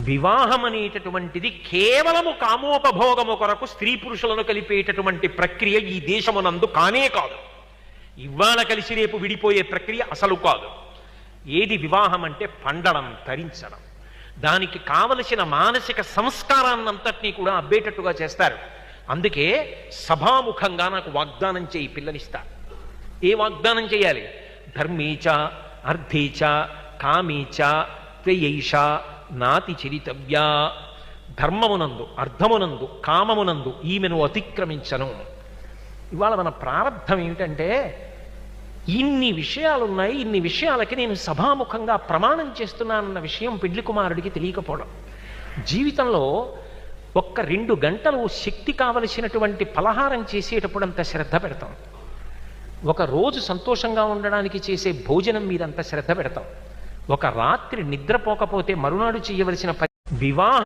వివాహం అనేటటువంటిది కేవలము కామోపభోగము కొరకు స్త్రీ పురుషులను కలిపేటటువంటి ప్రక్రియ ఈ దేశమునందు కానే కాదు. ఇవాళ కలిసి రేపు విడిపోయే ప్రక్రియ అసలు కాదు. ఏది వివాహం అంటే పండడం, తరించడం, దానికి కావలసిన మానసిక సంస్కారాన్నంతటినీ కూడా అబ్బేటట్టుగా చేస్తారు. అందుకే సభాముఖంగా నాకు వాగ్దానం చేయి, పిల్లనిస్తారు. ఏ వాగ్దానం చేయాలి? ధర్మేచ అర్థేచ కామేచ త్వయైష నాతి చరితవ్యా. ధర్మమునందు, అర్థమునందు, కామమునందు ఈమెను అతిక్రమించను. ఇవాళ మన ప్రారంధం ఏమిటంటే ఇన్ని విషయాలున్నాయి, ఇన్ని విషయాలకి నేను సభాముఖంగా ప్రమాణం చేస్తున్నానన్న విషయం పెళ్లి కుమారుడికి తెలియకపోవడం. జీవితంలో ఒక్క 2 గంటలు శక్తి కావలసినటువంటి పలహారం చేసేటప్పుడు అంత శ్రద్ధ పెడతాం. ఒక రోజు సంతోషంగా ఉండడానికి చేసే భోజనం మీద అంత శ్రద్ధ పెడతాం. ఒక రాత్రి నిద్రపోకపోతే మరునాడు చేయవలసిన వివాహ